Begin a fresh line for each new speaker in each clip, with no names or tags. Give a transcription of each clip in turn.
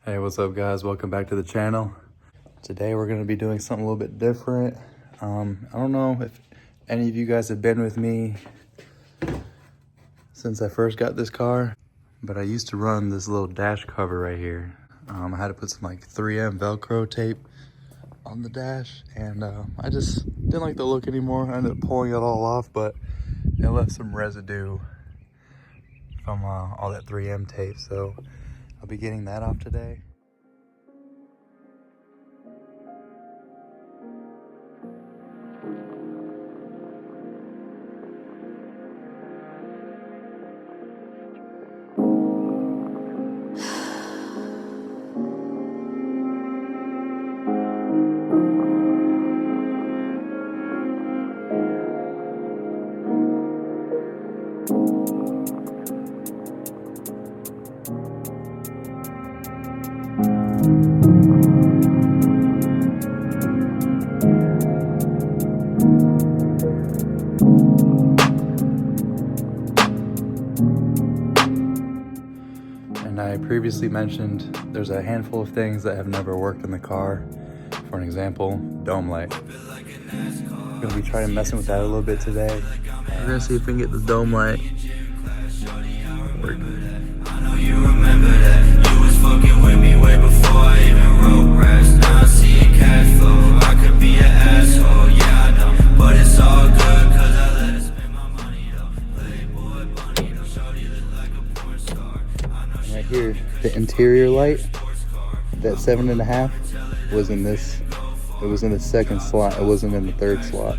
Hey, what's up guys? Welcome back to the channel. Today we're going to be doing something a little bit different. I don't know if any of you guys have been with me since I first got this car, but I used to run this little dash cover right here. I had to put some like 3M Velcro tape on the dash, and I just didn't like the look anymore. I ended up pulling it all off, but it left some residue from all that 3M tape, so I'll be getting that off today. And I previously mentioned there's a handful of things that have never worked in the car. For an example, dome light. I'm gonna be trying messing with that a little bit today. We're gonna see if we can get the dome light working.
I know you remember that. You was fucking with me way before I even wrote raps. Now I see a cash flow. I could be an asshole, yeah I know, but it's all good cause I let it spend my money though. Playboy bunny though, shorty look like a porn star.
Right here, the interior light, that 7.5 was in this. It was in the second slot. It wasn't in the third slot.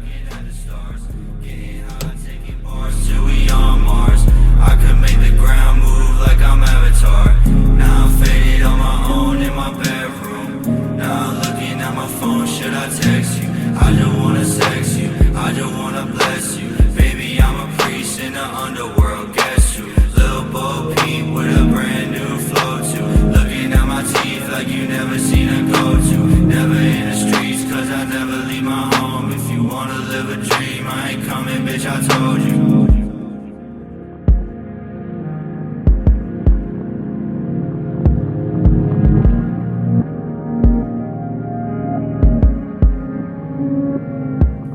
I could make the ground move like I'm Avatar. Now I'm faded on my own in my bedroom. Now I'm looking at my phone, should I text you? I just wanna sex you, I just wanna bless you. Baby, I'm a priest in the underworld, guess you. Lil Peep with a brand new flow too. Looking at my teeth like you never seen a go-to. Never in the streets cause I never leave my home. If you wanna live a dream, I ain't coming, bitch, I told you.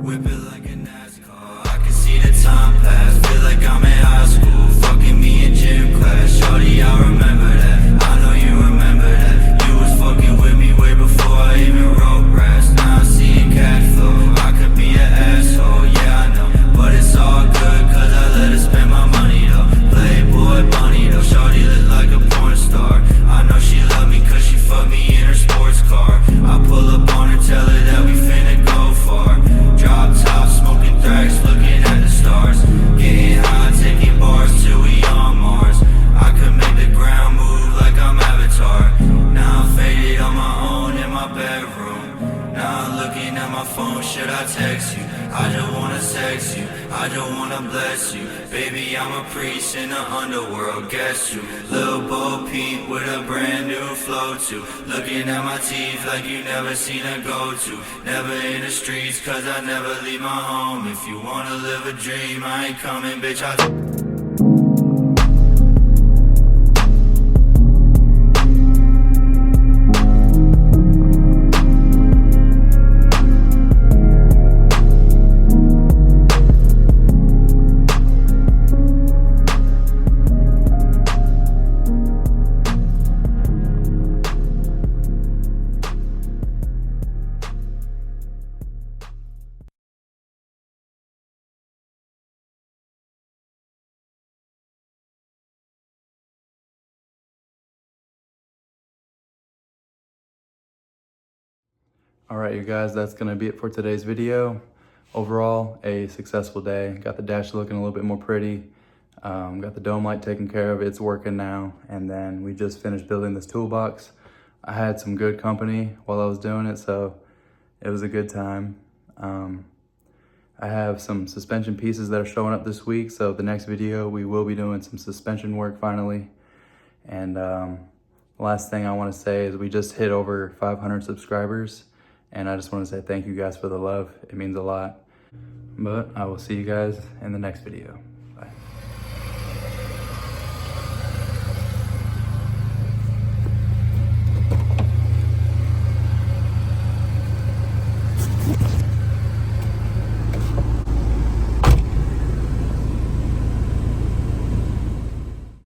Whip it like a NASCAR. I can see the time pass. Feel like I'm in high school. Fucking me in gym class. Shorty, I remember that. I know you remember that. You was fucking with me way before I even wrote raps. Now I see a cash flow. I could be an asshole, yeah I know, but it's all good cause I let her spend my money though. Playboy bunny though. Shorty look like a porn star. I know she love me cause she fucked me in her sports car. I pull up on her, tell her that we finna go far. Drop top, smoking thrax, looking at the stars. Getting high, taking bars till we on Mars. I could make the ground move like I'm Avatar. Now I'm faded on my own in my bedroom. Now I'm looking at my phone, should I text you? I just wanna sex you, I just wanna bless you. Baby, I'm a priest in the underworld, guess you. Lil Peep with a brand new flow too. Looking at my teeth like you never seen a go-to. Never in the streets cause I never leave my home. If you wanna live a dream, I ain't coming, bitch,
All right, you guys, that's gonna be it for today's video. Overall, a successful day. Got the dash looking a little bit more pretty. Got the dome light taken care of, it's working now. And then we just finished building this toolbox. I had some good company while I was doing it, so it was a good time. I have some suspension pieces that are showing up this week, so the next video we will be doing some suspension work finally. And last thing I wanna say is we just hit over 500 subscribers. And I just want to say thank you guys for the love. It means a lot. But I will see you guys in the next video.